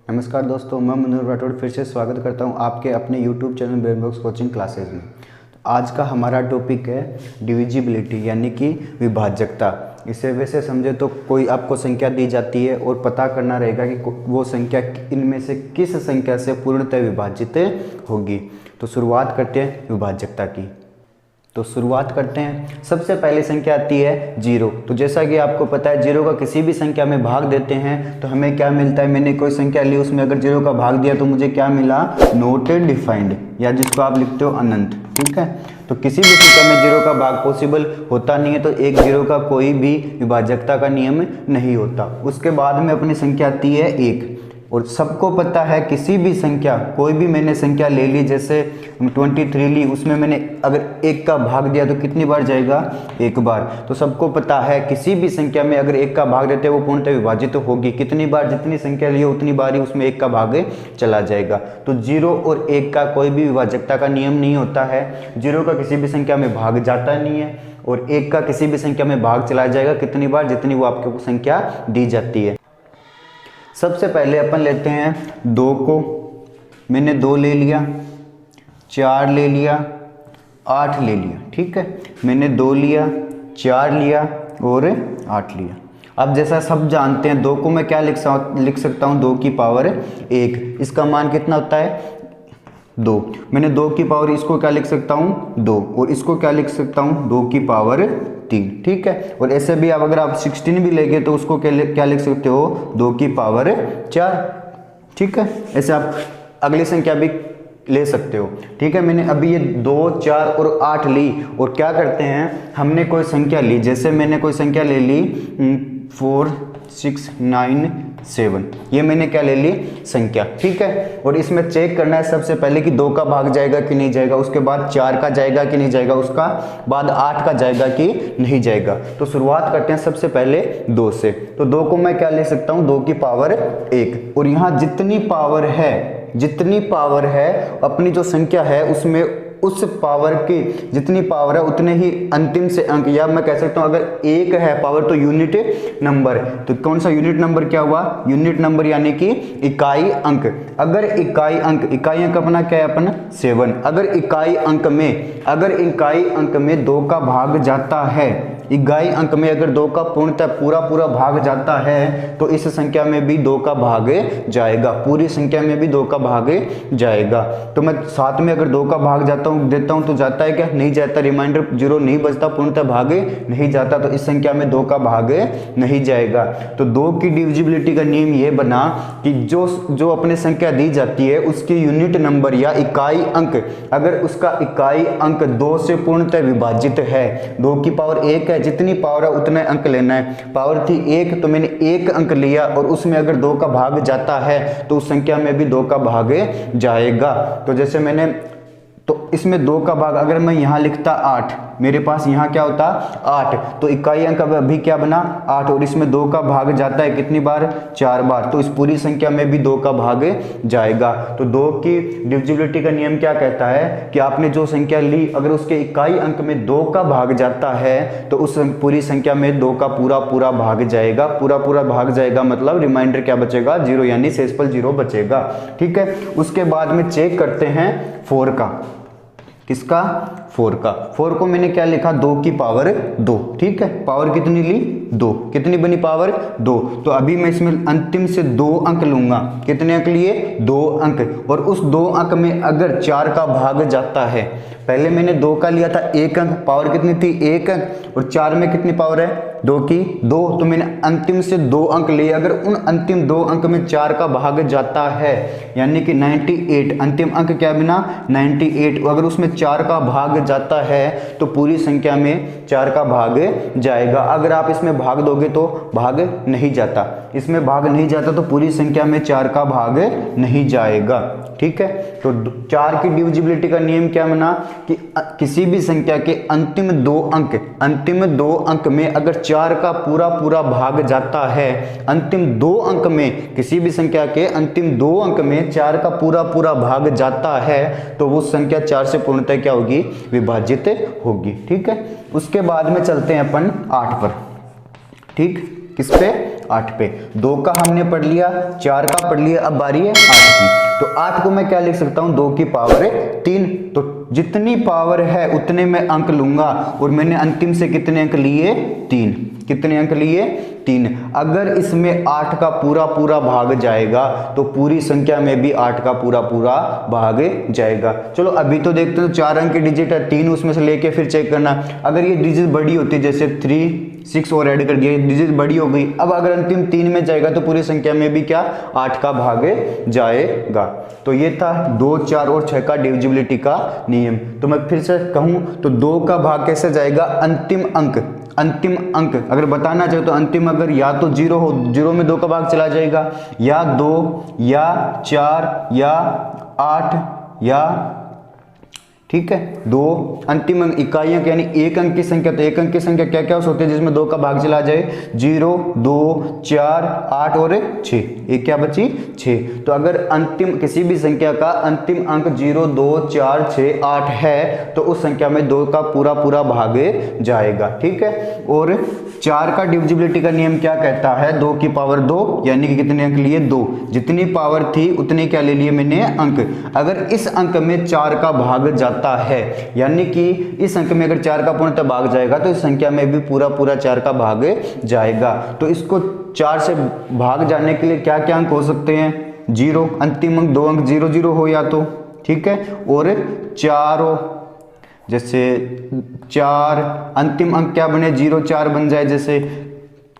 नमस्कार दोस्तों, मैं मनोहर राठौड़ फिर से स्वागत करता हूं आपके अपने YouTube channel brain box coaching classes में। तो आज का हमारा टॉपिक है डिविजिबिलिटी यानी कि विभाजकता। इसे वैसे समझे तो कोई आपको संख्या दी जाती है और पता करना रहेगा कि वो संख्या इनमें से किस संख्या से पूर्णतः विभाजित होगी। तो शुरुआत करते हैं विभाजकता की। तो शुरुआत करते हैं। सबसे पहली संख्या आती है 0। तो जैसा कि आपको पता है 0 का किसी भी संख्या में भाग देते हैं तो हमें क्या मिलता है। मैंने कोई संख्या ली, उसमें अगर 0 का भाग दिया तो मुझे क्या मिला, नॉट डिफाइंड, या जिसको आप लिखते हो अनंत। ठीक है, तो किसी भी संख्या में 0 का भाग पॉसिबल होता नहीं है, तो एक 0 का कोई भी विभाजकता का नियम नहीं होता। उसके बाद में अपनी संख्या आती है 1। और सबको पता है किसी भी संख्या, कोई भी मैंने संख्या ले ली, जैसे 23 ली, उसमें मैंने अगर 1 का भाग दिया तो कितनी बार जाएगा, 1 बार। तो सबको पता है किसी भी संख्या में अगर 1 का भाग देते हैं वो पूर्णतः विभाजित तो होगी। कितनी बार, जितनी संख्या ली उतनी बार ही उसमें 1 का भाग चला जाएगा। तो 0 और 1 का कोई भी विभाजकता का नियम नहीं होता है। 0 का किसी भी संख्या में भाग जाता नहीं है और 1 का किसी भी संख्या में भाग चला जाएगा कितनी बार, जितनी वो आपको संख्या दी जाती है। सबसे पहले अपन लेते हैं 2 को। मैंने 2 ले लिया, 4 ले लिया, 8 ले लिया। ठीक है, मैंने 2 लिया, 4 लिया और 8 लिया। अब जैसा सब जानते हैं 2 को मैं क्या लिख सकता हूँ, 2 की पावर 1। इसका मान कितना होता है, 2। मैंने 2 की पावर, इसको क्या लिख सकता हूँ, 2, और इसको क्या लिख सकता हूँ, 2 की पावर 3। ठीक है, और ऐसे भी अगर आप 16 भी लेंगे तो उसको क्या लिख सकते हो, 2 की पावर 4। ठीक है, ऐसे आप अगली संख्या भी ले सकते हो। ठीक है, मैंने अभी ये 2, 4 और 8 ली, और क्या करते हैं, हमने कोई संख्या ली, जैसे मैंने कोई संख्या ले ली 4, 6, 9, 7, ये मैंने क्या ले ली, संख्या। ठीक है, और इसमें चेक करना है सबसे पहले कि 2 का भाग जाएगा कि नहीं जाएगा, उसके बाद 4 का जाएगा कि नहीं जाएगा, उसका बाद 8 का जाएगा कि नहीं जाएगा। तो शुरुआत करते हैं सबसे पहले 2 से। तो 2 को मैं क्या ले सकता हूँ, 2 की पावर 1। और यहाँ जितनी पावर है अपनी जो संख्या है उसमें, उस पावर की जितनी पावर है उतने ही अंतिम से अंक, या मैं कह सकता हूं अगर 1 है पावर तो यूनिट नंबर। तो कौन सा यूनिट नंबर, क्या हुआ, यूनिट नंबर यानी कि इकाई अंक। अगर इकाई अंक अपना क्या है, अपना 7। अगर इकाई अंक में 2 का भाग जाता है, इकाई अंक में अगर 2 का पूर्णतः पूरा भाग जाता है तो इस संख्या में भी 2 का भाग जाएगा, पूरी संख्या में भी 2 का भाग जाएगा। तो मैं साथ में अगर 2 का भाग देता हूं तो जाता है क्या, नहीं जाता, रिमाइंडर 0 नहीं बचता, पूर्णतः भाग नहीं जाता, तो इस संख्या में 2 का भाग नहीं जाएगा। तो 2 की डिविजिबिलिटी का नियम ये बना कि जो अपने संख्या दी जाती है उसकी यूनिट नंबर या इकाई अंक, अगर उसका इकाई अंक 2 से पूर्णतः विभाजित है, 2 की पावर 1 है, जितनी पावर है उतना अंक लेना है। पावर थी 1 तो मैंने 1 अंक लिया, और उसमें अगर 2 का भाग जाता है तो उस संख्या में भी 2 का भाग जाएगा। तो जैसे मैंने, तो इसमें 2 का भाग अगर मैं यहाँ लिखता 8, मेरे पास यहाँ क्या होता 8, तो इकाई अंक अभी क्या बना 8, और इसमें 2 का भाग जाता है कितनी बार, 4 बार, तो इस पूरी संख्या में भी 2 का भाग जाएगा। तो 2 की डिविजिबिलिटी का नियम क्या कहता है कि आपने जो संख्या ली अगर उसके इकाई अंक में 2 का भाग जाता है तो उस पूरी संख्या में 2 का पूरा भाग जाएगा। पूरा भाग जाएगा मतलब रिमाइंडर क्या बचेगा, 0, यानी शेषफल 0 बचेगा। ठीक है, उसके बाद में चेक करते हैं 4 का। किसका, 4 का। 4 को मैंने क्या लिखा, 2 की पावर 2। ठीक है, पावर कितनी ली, 2, कितनी बनी पावर 2। तो अभी मैं इसमें अंतिम से 2 अंक लूंगा। कितने अंक लिए, 2 अंक, और उस 2 अंक में अगर 4 का भाग जाता है, पहले मैंने 2 का लिया था 1 अंक, पावर कितनी थी 1 अंक, और 4 में कितनी पावर है, 2 की 2, तो मैंने अंतिम से 2 अंक लिए। अगर उन अंतिम 2 अंक में 4 का भाग जाता है यानी कि 98, अंतिम अंक क्या बिना 98, अगर उसमें 4 का भाग जाता है तो पूरी संख्या में 4 का भाग जाएगा। अगर आप इसमें भाग दोगे तो भाग नहीं जाता, इसमें भाग नहीं जाता तो पूरी संख्या में 4 का भाग नहीं जाएगा। ठीक है, तो 4 की डिविजिबिलिटी का नियम क्या बना कि किसी भी संख्या के अंतिम 2 अंक में अगर 4 का पूरा भाग जाता है, अंतिम 2 अंक में किसी भी संख्या के अंतिम 2 अंक में 4 का पूरा भाग जाता है तो वो संख्या 4 से पूर्णतः क्या होगी, विभाजित होगी। ठीक है, उसके बाद में चलते हैं अपन 8 पर। ठीक, किस पे? 8 पे। 2 का हमने पढ़ लिया, 4 का पढ़ लिया, अब बारी है 8 की। तो 8 को मैं क्या लिख सकता हूँ? 2 की पावर 3। तो जितनी पावर है उतने मैं अंक लूंगा, और मैंने अंतिम से कितने अंक लिए? 3। कितने अंक लिए? 3। अगर इसमें 8 का पूरा पूरा भाग जाएगा तो पूरी संख्या में भी 8 का पूरा पूरा भाग जाएगा। चलो अभी तो देखते हैं, 4 अंक की डिजिट है, 3 उसमें से लेके फिर चेक करना। अगर ये डिजिट बड़ी होती, जैसे 3, 6 और ऐड कर दिया, डिजिट बड़ी हो गई। अब अगर अंतिम 3 में जाएगा तो पूरी संख्या में भी क्या? 8 का भाग जाएगा। तो ये था 2, 4 और 6 का डिविजिबिलिटी का नियम। तो मैं फिर से कहूं तो 2 का भाग कैसे जाएगा? अंतिम अंक, अंतिम अंक अगर बताना चाहे तो अंतिम अगर या तो 0 हो, 0 में 2 का भाग चला जाएगा, या 2 या 4 या 8 या, ठीक है, 2 अंतिम अंक इकाइयां यानी एक अंक की संख्या। तो एक अंक की संख्या क्या क्या होती है जिसमें 2 का भाग चला जाए? 0, 2, 4, 8 और 6। एक क्या बची? 6। तो अगर अंतिम किसी भी संख्या का अंतिम अंक 0, 2, 4, 6, 8 है तो उस संख्या में 2 का पूरा पूरा भाग जाएगा। ठीक है। और 4 का डिविजिबिलिटी का नियम क्या कहता है? 2 की पावर 2 यानी कि कितने अंक लिए? 2। जितनी पावर थी उतने क्या ले लिए मैंने? अंक। अगर इस अंक में 4 का भाग जाता है, यानी कि इस अंक में अगर 4 का पूर्णतः भाग जाएगा तो इस संख्या में भी पूरा पूरा 4 का भाग जाएगा। तो इसको 4 से भाग जाने के लिए क्या क्या अंक हो सकते हैं? 0 अंतिम अंक, 2 अंक 0, 0 हो या तो, ठीक है, और 4 हो, जैसे 4 अंतिम अंक क्या बने? 0, 4 बन जाए जैसे,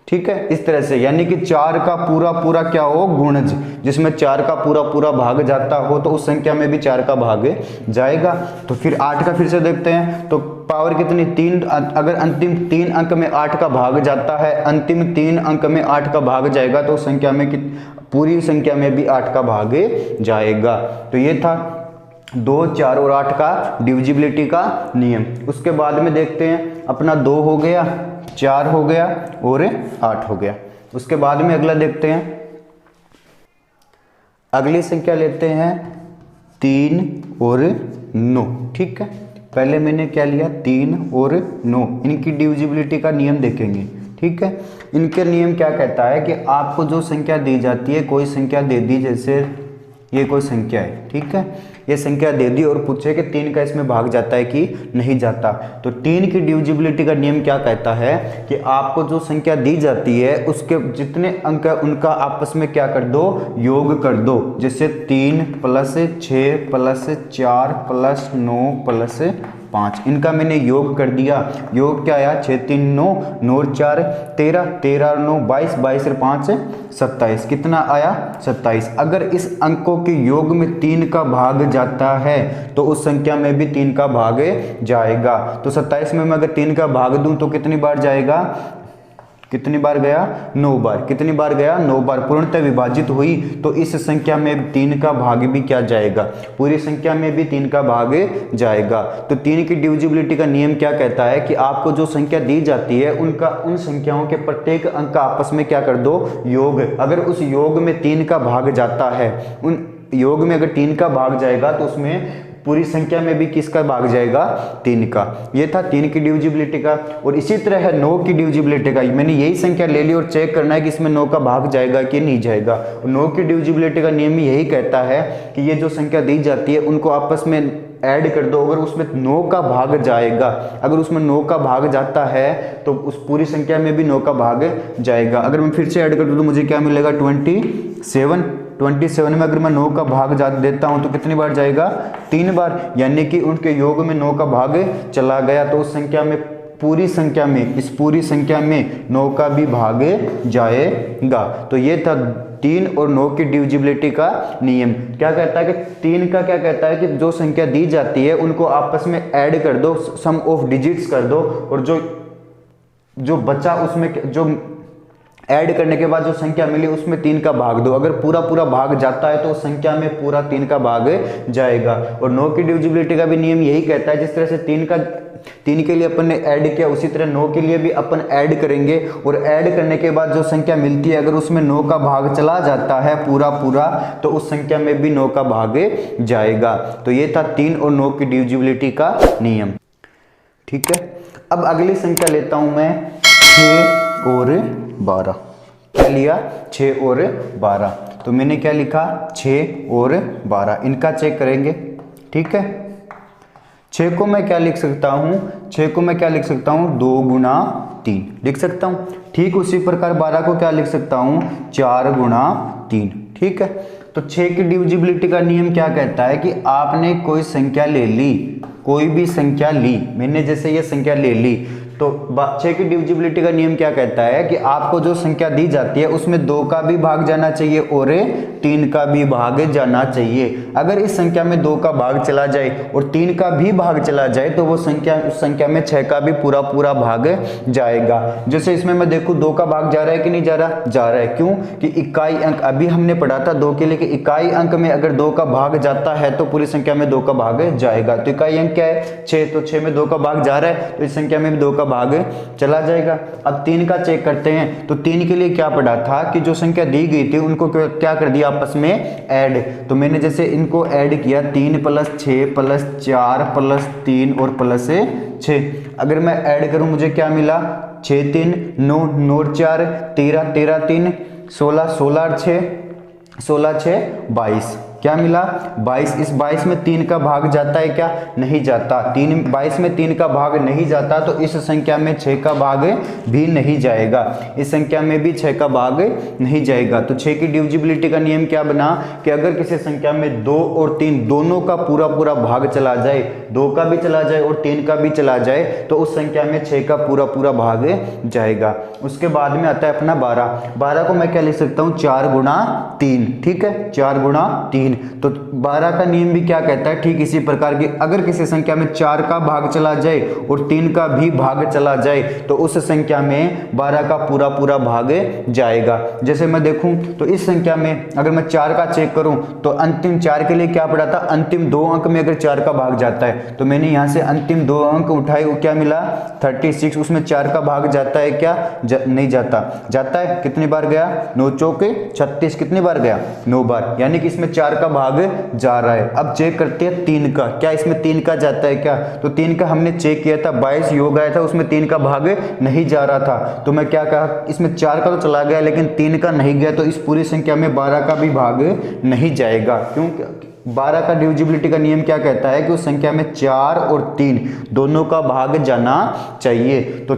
ठीक है, इस तरह से। यानी कि 4 का पूरा पूरा क्या हो? गुणज, जिसमें 4 का पूरा पूरा भाग जाता हो तो उस संख्या में भी 4 का भाग जाएगा। तो फिर 8 का फिर से देखते हैं। तो पावर कितनी? 3। अगर अंतिम 3 अंक में 8 का भाग जाता है, अंतिम 3 अंक में 8 का भाग जाएगा तो उस संख्या में पूरी संख्या में भी 8 का भाग जाएगा। तो ये था 2, 4 और 8 का डिविजिबिलिटी का नियम। उसके बाद में देखते हैं अपना 2 हो गया, 4 हो गया और 8 हो गया। उसके बाद में अगला देखते हैं, अगली संख्या लेते हैं 3 और 9। ठीक है, पहले मैंने क्या लिया? 3 और 9। इनकी डिविजिबिलिटी का नियम देखेंगे। ठीक है, इनके नियम क्या कहता है कि आपको जो संख्या दी जाती है, कोई संख्या दे दी, जैसे ये कोई संख्या है, ठीक है, ये संख्या दे दी और पूछे कि 3 का इसमें भाग जाता है कि नहीं जाता। तो 3 की डिविजिबिलिटी का नियम क्या कहता है कि आपको जो संख्या दी जाती है उसके जितने अंक है उनका आपस में क्या कर दो? योग कर दो। जैसे 3 + 6 + 4 + 9 + 5, इनका मैंने योग कर दिया। योग क्या आया? 6 3 9, 9 4 13, 13 और 9 22, 22 और 5 27। कितना आया? 27। अगर इस अंकों के योग में 3 का भाग जाता है तो उस संख्या में भी 3 का भाग जाएगा। तो 27 में मैं अगर 3 का भाग दूं तो कितनी बार जाएगा? कितनी बार गया? 9 बार। कितनी बार गया? 9 बार। पूर्णतः विभाजित हुई तो इस संख्या में 3 का भाग भी क्या जाएगा? पूरी संख्या में भी 3 का भाग जाएगा। तो 3 की डिविजिबिलिटी का नियम क्या कहता है कि आपको जो संख्या दी जाती है उनका उन संख्याओं के प्रत्येक अंक का आपस में क्या कर दो? योग। अगर उस योग में 3 का भाग जाता है, उन योग में अगर 3 का भाग जाएगा तो उसमें पूरी संख्या में भी किसका भाग जाएगा? 3 का। ये था 3 की डिविजिबिलिटी का। और इसी तरह है 9 की डिविजिबिलिटी का। मैंने यही संख्या ले ली और चेक करना है कि इसमें 9 का भाग जाएगा कि नहीं जाएगा। और 9 की डिविजिबिलिटी का नियम यही कहता है कि ये जो संख्या दी जाती है उनको आपस में ऐड कर दो। अगर उसमें 9 का भाग जाएगा, अगर उसमें 9 का भाग जाता है तो उस पूरी संख्या में भी 9 का भाग जाएगा। अगर मैं फिर से ऐड कर दूं तो मुझे क्या मिलेगा? 27 में अगर मैं 9 का भाग देता हूं तो कितनी बार जाएगा? 3 बार। यानी कि उनके योग में 9 का भाग चला गया तो उस संख्या में, पूरी संख्या में, इस पूरी संख्या में 9 का भी भाग जाएगा। तो ये था 3 और 9 की डिविजिबिलिटी का नियम। क्या कहता है कि 3 का क्या कहता है कि जो संख्या दी जाती है उनको आपस में ऐड कर दो, सम ऑफ डिजिट्स कर दो, और जो बचा उसमें जो ऐड करने के बाद जो संख्या मिली उसमें 3 का भाग दो। अगर पूरा पूरा भाग जाता है तो उस संख्या में पूरा 3 का भाग जाएगा। और 9 की डिविजिबिलिटी का भी नियम यही कहता है, जिस तरह से 3 के लिए अपन ने ऐड किया उसी तरह 9 के लिए भी अपन ऐड करेंगे। और ऐड करने के बाद जो संख्या मिलती है अगर उसमें 9 का भाग चला जाता है पूरा पूरा तो उस संख्या में भी 9 का भाग जाएगा। तो ये था 3 और 9 की डिविजिबिलिटी का नियम। ठीक है, अब अगली संख्या लेता हूं मैं 6 और 12। क्या लिया 6 और 12। तो मैंने क्या लिखा 6 और 12, इनका चेक करेंगे। ठीक है, 6 को मैं क्या लिख सकता हूँ, 6 को मैं क्या लिख सकता हूँ 2 गुणा 3 लिख सकता हूँ। ठीक उसी प्रकार 12 को क्या लिख सकता हूँ 4 गुणा 3। ठीक है, तो 6 की डिविजिबिलिटी का नियम क्या कहता है कि आपने कोई संख्या ले ली, कोई भी संख्या ली, मैंने जैसे ये संख्या ले ली, तो 6 की डिविजिबिलिटी का नियम क्या कहता है कि आपको जो संख्या दी जाती है उसमें 2 का भी भाग जाना चाहिए और 3 का भी भाग जाना चाहिए। अगर इस संख्या में 2 का भाग चला जाए और 3 का भी भाग चला जाए तो वो संख्या, उस संख्या में 6 का भी पूरा पूरा भाग जाएगा। जैसे इसमें मैं देखूं 2 का भाग जा रहा है कि नहीं जा रहा, जा रहा है। क्यों कि इकाई अंक अभी हमने पढ़ा था 2 के लिए कि इकाई अंक में अगर 2 का भाग जाता है तो पूरी संख्या में 2 का भाग जाएगा। तो इकाई अंक क्या है 6, तो 6 में 2 का भाग जा रहा है तो इस संख्या में भी 2 का भाग चला जाएगा। अब 3 का चेक करते हैं, तो 3 के लिए क्या पढ़ा था कि जो संख्या दी गई थी उनको क्या कर दिया आपस में ऐड। तो मैंने जैसे इनको ऐड किया 3 + 6 + 4 + 3 और + 6। अगर मैं ऐड करूं मुझे क्या मिला 6 3 9 9 4 13 13 3 16 16 6 16 6 22, क्या मिला 22। इस 22 में 3 का भाग जाता है क्या, नहीं जाता। 22 में 3 का भाग नहीं जाता तो इस संख्या में 6 का भाग भी नहीं जाएगा, इस संख्या में भी 6 का भाग नहीं जाएगा। तो 6 की डिविजिबिलिटी का नियम क्या बना कि अगर किसी संख्या में 2 और 3 दोनों का पूरा पूरा भाग चला जाए, 2 का भी चला जाए और 3 का भी चला जाए, तो उस संख्या में 6 का पूरा पूरा भाग जाएगा। उसके बाद में आता है अपना 12। 12 को मैं क्या लिख सकता हूँ 4 गुणा 3। ठीक है, 4 गुणा 3। तो 12 का नियम भी क्या कहता है, ठीक इसी प्रकार की अगर किसी संख्या में 4 का भाग चला जाए और 3 का भी भाग चला जाए तो उस संख्या में 12 का पूरा पूरा भाग जाएगा। जैसे मैं देखूं तो इस संख्या में अगर मैं 4 का चेक करूं तो अंतिम 4 के लिए क्या पड़ा था, अंतिम 2 अंक में अगर 4 का भाग जाता है तो मैंने यहां से अंतिम 2 अंक उठाए, वो क्या मिला 36। उसमें 4 का भाग जाता है क्या, नहीं जाता। जाता है, कितनी बार गया 9 चौके 36, कितनी बार गया 9 बार, यानी कि इसमें 4 का भाग जा रहा है। अब चेक करते हैं 3 का, क्या इसमें 3 का जाता है क्या, तो 3 का हमने चेक किया था 22 योग आया था, उसमें 3 का भाग नहीं जा रहा था। तो मैं क्या कहा इसमें 4 का तो चला गया लेकिन 3 का नहीं गया, तो इस पूरी संख्या में 12 का भी भाग नहीं जाएगा। क्यों, 12 का डिविजिबिलिटी का नियम क्या कहता है कि उस संख्या में 4 और 3 दोनों का भाग जाना चाहिए, तो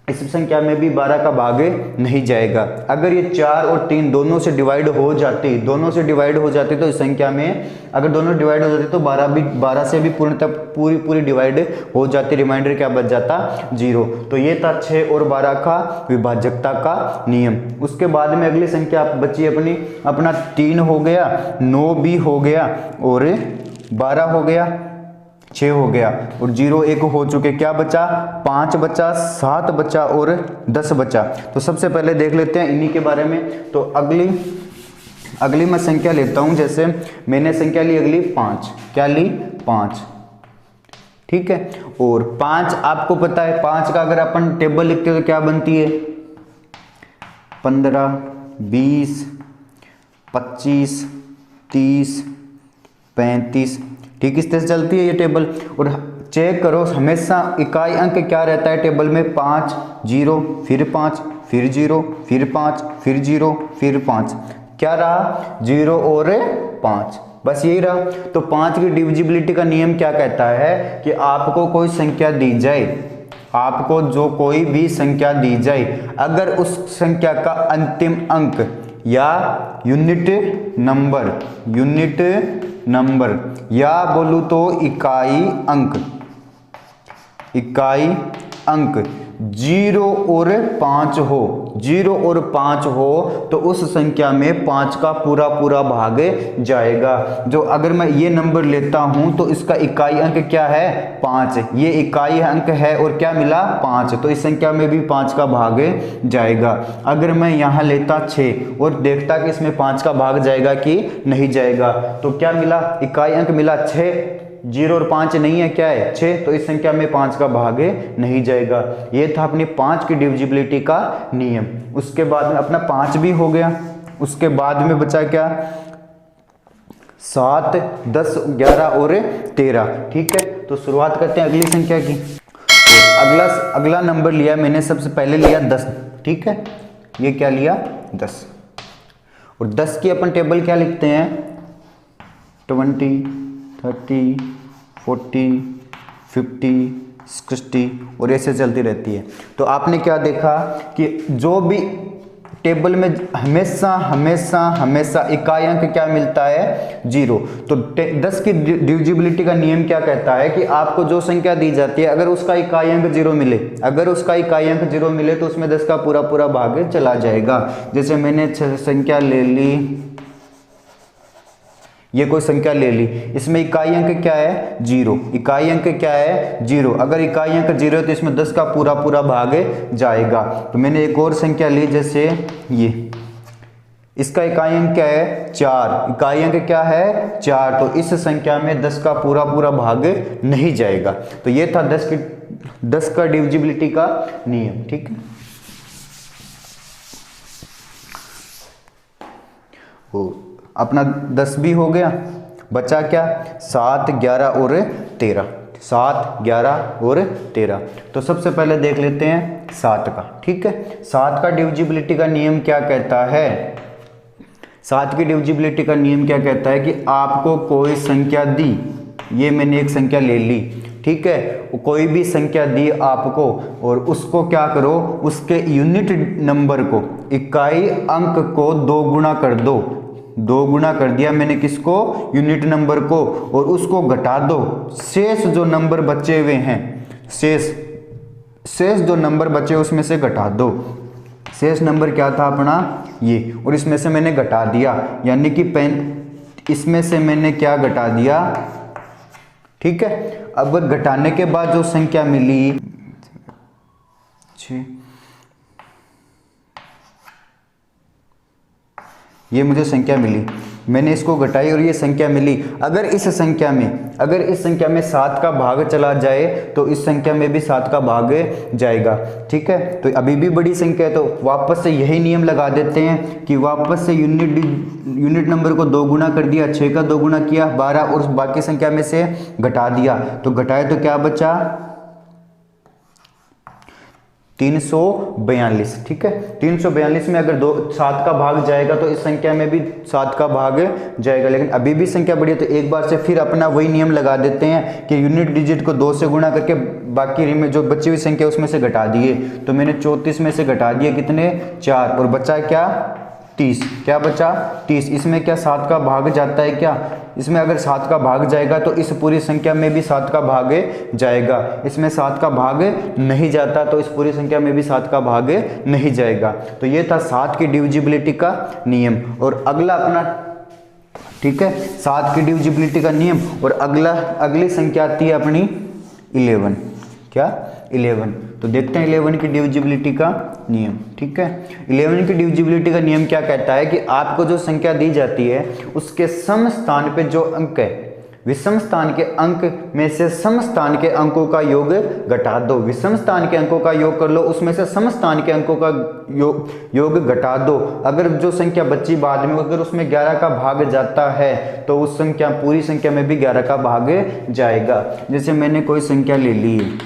इस संख्या में भी 12 का भाग नहीं जाएगा। अगर ये 4 और 3 दोनों से डिवाइड हो जाती, तो इस संख्या में अगर दोनों डिवाइड हो जाती तो 12 से भी पूर्णतः पूरी डिवाइड हो जाती, रिमाइंडर क्या बच जाता 0। तो ये था 6 और 12 का विभाजकता का नियम। उसके बाद में अगली संख्या बची अपना 3 हो गया, 9 भी हो गया और 12 हो गया, 6 हो गया और 0 1 हो चुके, क्या बचा 5 बचा, 7 बचा और 10 बचा। तो सबसे पहले देख लेते हैं इन्हीं के बारे में। तो अगली मैं संख्या लेता हूं, जैसे मैंने संख्या ली अगली 5, क्या ली 5। ठीक है, और 5 आपको पता है 5 का अगर अपन टेबल लिखते हैं तो क्या बनती है 15 20 25 30 35, ठीक इस तरह से चलती है ये टेबल। और चेक करो हमेशा इकाई अंक क्या रहता है टेबल में 5 0 फिर 5 फिर 0 फिर 5 फिर 0 फिर 5, क्या रहा 0 और 5, बस यही रहा। तो 5 की डिविजिबिलिटी का नियम क्या कहता है कि आपको कोई संख्या दी जाए, आपको जो कोई भी संख्या दी जाए, अगर उस संख्या का अंतिम अंक या यूनिट नंबर या बोलूं तो इकाई अंक 0 और 5 हो, 0 और 5 हो तो उस संख्या में 5 का पूरा पूरा भाग जाएगा। जो अगर मैं ये नंबर लेता हूं तो इसका इकाई अंक क्या है 5, ये इकाई अंक है और क्या मिला 5, तो इस संख्या में भी 5 का भाग जाएगा। अगर मैं यहाँ लेता 6 और देखता कि इसमें 5 का भाग जाएगा कि नहीं जाएगा, तो क्या मिला इकाई अंक मिला 6, 0 और 5 नहीं है, क्या है 6, तो इस संख्या में 5 का भाग नहीं जाएगा। ये था अपनी 5 की डिविजिबिलिटी का नियम। उसके बाद में अपना 5 भी हो गया, उसके बाद में बचा क्या 7 10 11 और 13। ठीक है, तो शुरुआत करते हैं अगली संख्या की। तो अगला नंबर लिया मैंने, सबसे पहले लिया 10। ठीक है, ये क्या लिया 10। और 10 की अपन टेबल क्या लिखते हैं 20, 30, 40, 50, 60 और ऐसे चलती रहती है। तो आपने क्या देखा कि जो भी टेबल में हमेशा हमेशा हमेशा इकाई अंक क्या मिलता है 0। तो 10 की डिविजिबिलिटी का नियम क्या कहता है कि आपको जो संख्या दी जाती है अगर उसका इकाई अंक 0 मिले, अगर उसका इकाई अंक 0 मिले तो उसमें 10 का पूरा पूरा भाग चला जाएगा। जैसे मैंने संख्या ले ली, ये कोई संख्या ले ली, इसमें इकाई अंक क्या है 0, इकाई अंक क्या है 0। अगर इकाई अंक 0 है तो इसमें 10 का पूरा पूरा भाग जाएगा। तो मैंने एक और संख्या ली, जैसे ये, इसका इकाई अंक क्या है 4, इकाई अंक क्या है 4, तो इस संख्या में 10 का पूरा पूरा भाग नहीं जाएगा। तो ये था 10 का डिविजिबिलिटी का नियम। ठीक है, अपना 10 भी हो गया, बचा क्या 7, 11 और 13, 7, 11 और 13। तो सबसे पहले देख लेते हैं 7 का। ठीक है, 7 का डिविजिबिलिटी का नियम क्या कहता है, 7 की डिविजिबिलिटी का नियम क्या कहता है कि आपको कोई संख्या दी, ये मैंने एक संख्या ले ली, ठीक है, कोई भी संख्या दी आपको और उसको क्या करो, उसके यूनिट नंबर को, इकाई अंक को 2 गुना कर दो, 2 गुना कर दिया मैंने किसको, यूनिट नंबर को, और उसको घटा दो, शेष जो नंबर बचे हुए हैं, शेष जो नंबर बचे उसमें से घटा दो। शेष नंबर क्या था अपना ये, और इसमें से मैंने घटा दिया, यानी कि इसमें से मैंने क्या घटा दिया। ठीक है, अब घटाने के बाद जो संख्या मिली 6, ये मुझे संख्या मिली, मैंने इसको घटाई और ये संख्या मिली। अगर इस संख्या में 7 का भाग चला जाए तो इस संख्या में भी 7 का भाग जाएगा। ठीक है, तो अभी भी बड़ी संख्या है तो वापस से यही नियम लगा देते हैं कि वापस से यूनिट नंबर को 2 गुना कर दिया, 6 का 2 गुना किया 12, और बाकी संख्या में से घटा दिया, तो घटाए तो क्या बचा 342। ठीक है, 342 में अगर 7 का भाग जाएगा तो इस संख्या में भी 7 का भाग जाएगा, लेकिन अभी भी संख्या बड़ी है तो एक बार से फिर अपना वही नियम लगा देते हैं कि यूनिट डिजिट को 2 से गुणा करके बाकी में जो बची हुई संख्या उसमें से घटा दिए। तो मैंने 34 में से घटा दिए कितने 4, और बचा क्या 30, क्या बचा 30। इसमें क्या 7 का भाग जाता है क्या, इसमें अगर 7 का भाग जाएगा तो इस पूरी संख्या में भी 7 का भाग जाएगा, इसमें 7 का भाग नहीं जाता तो इस पूरी संख्या में भी 7 का भाग नहीं जाएगा। तो ये था 7 की डिविजिबिलिटी का नियम। और अगला अपना, ठीक है, 7 की डिविजिबिलिटी का नियम, और अगली संख्या आती है अपनी 11, क्या 11। तो देखते हैं 11 की डिविजिबिलिटी का नियम। ठीक है, 11 की डिविजिबिलिटी का नियम क्या कहता है कि आपको जो संख्या दी जाती है उसके सम स्थान पे जो अंक है, विषम स्थान के अंक में से सम स्थान के अंकों का योग घटा दो। विषम स्थान के अंकों का योग कर लो, उसमें से सम स्थान के अंकों का योग घटा दो। अगर जो संख्या बची बाद में, अगर उसमें 11 का भाग जाता है तो उस संख्या, पूरी संख्या में भी 11 का भाग जाएगा। जैसे मैंने कोई संख्या ले ली,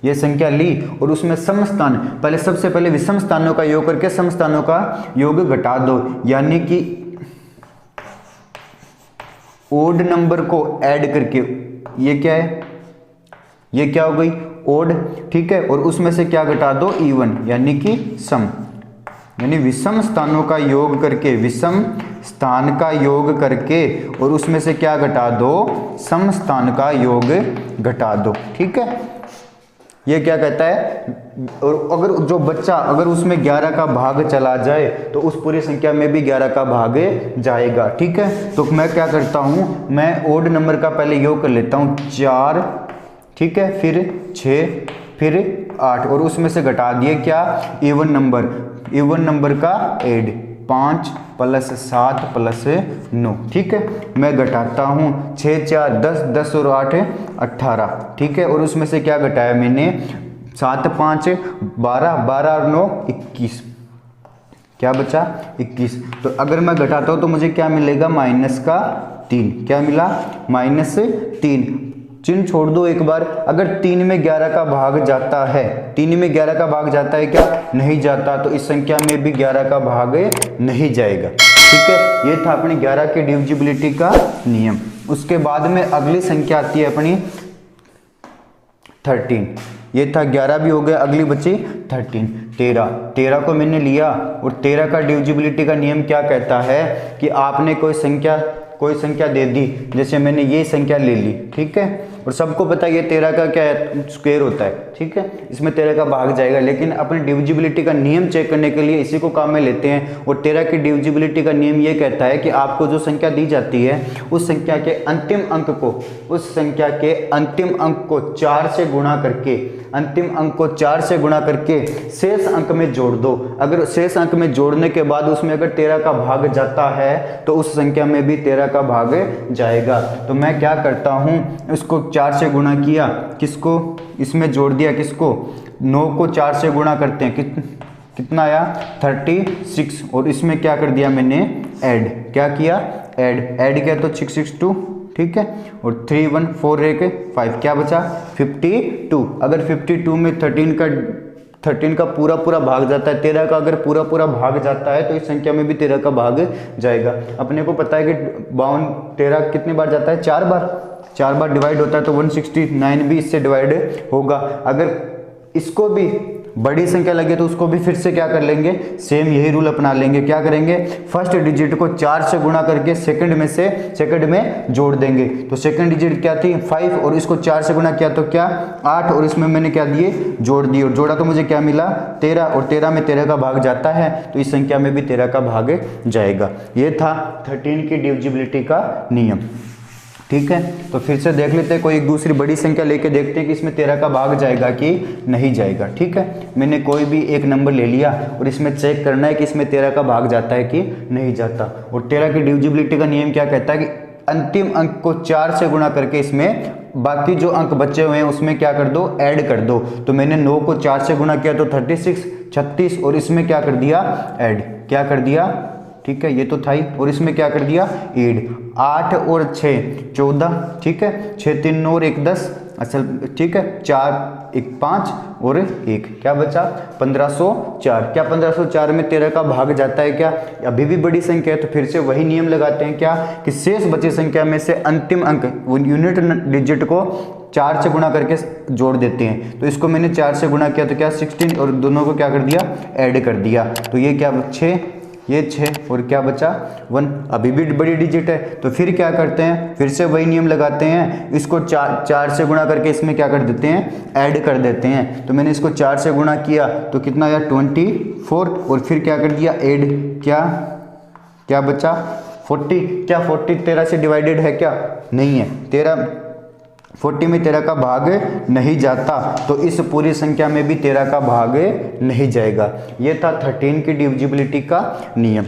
ये संख्या ली और उसमें सम स्थान, पहले सबसे पहले विषम स्थानों का योग करके सम स्थानों का योग घटा दो, यानी कि ओड नंबर को ऐड करके, ये क्या है, ये क्या हो गई ओड। ठीक है, और उसमें से क्या घटा दो इवन, यानी कि सम, यानी विषम स्थानों का योग करके, विषम स्थान का योग करके, और उसमें से क्या घटा दो सम स्थान का योग घटा दो। ठीक है, ये क्या कहता है, और अगर जो बच्चा, अगर उसमें 11 का भाग चला जाए तो उस पूरी संख्या में भी 11 का भाग जाएगा। ठीक है, तो मैं क्या करता हूं, मैं ओड नंबर का पहले योग कर लेता हूं 4, ठीक है, फिर 6, फिर 8, और उसमें से घटा दिए क्या इवन नंबर का ऐड 5 + 7 + 9। ठीक है, मैं घटाता हूँ 6 4 10, 10 और 8 18। ठीक है, और उसमें से क्या घटाया मैंने 7 5 12, 12 और 9 21, क्या बचा 21। तो अगर मैं घटाता हूँ तो मुझे क्या मिलेगा -3, क्या मिला -3। चिन्ह छोड़ दो एक बार। अगर 3 में 11 का भाग जाता है, 3 में 11 का भाग जाता है क्या? नहीं जाता, तो इस संख्या में भी 11 का भाग नहीं जाएगा। ठीक है, ये था अपनी 11 की डिविजिबिलिटी का नियम। उसके बाद में अगली संख्या आती है अपनी 13। ये था 11 भी हो गया, अगली बची 13। 13 को मैंने लिया और 13 का डिविजिबिलिटी का नियम क्या कहता है कि आपने कोई संख्या दे दी, जैसे मैंने ये संख्या ले ली, ठीक है, और सबको पता है ये 13 का क्या है, स्क्वायर होता है, ठीक है, इसमें 13 का भाग जाएगा। लेकिन अपने डिविजिबिलिटी का नियम चेक करने के लिए इसी को काम में लेते हैं। और 13 की डिविजिबिलिटी का नियम ये कहता है कि आपको जो संख्या दी जाती है उस संख्या के अंतिम अंक को 4 से गुणा करके शेष अंक में जोड़ दो। अगर शेष अंक में जोड़ने के बाद उसमें अगर 13 का भाग जाता है तो उस संख्या में भी 13 का भाग जाएगा। तो मैं क्या करता हूँ, इसको 4 से गुणा किया, किसको इसमें जोड़ दिया, किसको 9 को 4 से गुणा करते हैं, कितना आया 36, और इसमें क्या कर दिया मैंने ऐड, क्या किया ऐड किया तो 662, ठीक है, और 3 1 4 एक 5, क्या बचा 52। अगर 52 में 13 का पूरा भाग जाता है, 13 का अगर पूरा भाग जाता है तो इस संख्या में भी 13 का भाग जाएगा। अपने को पता है कि 13 कितनी बार जाता है, 4 बार डिवाइड होता है, तो 169 भी इससे डिवाइड होगा। अगर इसको भी बड़ी संख्या लगे तो उसको भी फिर से क्या कर लेंगे, सेम यही रूल अपना लेंगे। क्या करेंगे, फर्स्ट डिजिट को 4 से गुणा करके सेकंड में जोड़ देंगे। तो सेकंड डिजिट क्या थी 5, और इसको 4 से गुणा किया तो क्या 8, और इसमें मैंने क्या दिए जोड़ दिए, और जोड़ा तो मुझे क्या मिला 13, और 13 में 13 का भाग जाता है तो इस संख्या में भी 13 का भाग जाएगा। ये था 13 की डिविजिबिलिटी का नियम। ठीक है, तो फिर से देख लेते हैं, कोई एक दूसरी बड़ी संख्या लेके देखते हैं कि इसमें 13 का भाग जाएगा कि नहीं जाएगा। ठीक है, मैंने कोई भी एक नंबर ले लिया और इसमें चेक करना है कि इसमें 13 का भाग जाता है कि नहीं जाता। और 13 की डिविजिबिलिटी का नियम क्या कहता है कि अंतिम अंक को 4 से गुणा करके इसमें बाकी जो अंक बचे हुए हैं उसमें क्या कर दो, ऐड कर दो। तो मैंने 9 को 4 से गुणा किया तो 36, और इसमें क्या कर दिया ऐड, क्या कर दिया, ठीक है, ये तो था ही, और इसमें क्या कर दिया ऐड, 8 और 6 14, ठीक है, 6 3 9 और 1 10, अच्छा ठीक है, 4 1 5 और 1, क्या बचा 1504। क्या 1504 में 13 का भाग जाता है क्या, अभी भी बड़ी संख्या है, तो फिर से वही नियम लगाते हैं क्या कि शेष बची संख्या में से अंतिम अंक यूनिट डिजिट को 4 से गुणा करके जोड़ देते हैं। तो इसको मैंने 4 से गुणा किया तो क्या 16, और दोनों को क्या कर दिया ऐड कर दिया, तो ये क्या 6, ये 6 और क्या बचा 1, अभी भी बड़ी डिजिट है। तो फिर क्या करते हैं, फिर से वही नियम लगाते हैं, इसको 4 से गुणा करके इसमें क्या कर देते हैं ऐड कर देते हैं। तो मैंने इसको 4 से गुणा किया तो कितना आया 24, और फिर क्या कर दिया ऐड, क्या बचा 40। क्या 40 13 से डिवाइडेड है क्या, नहीं है, 40 में 13 का भाग नहीं जाता, तो इस पूरी संख्या में भी 13 का भाग नहीं जाएगा। ये था 13 की डिविजिबिलिटी का नियम।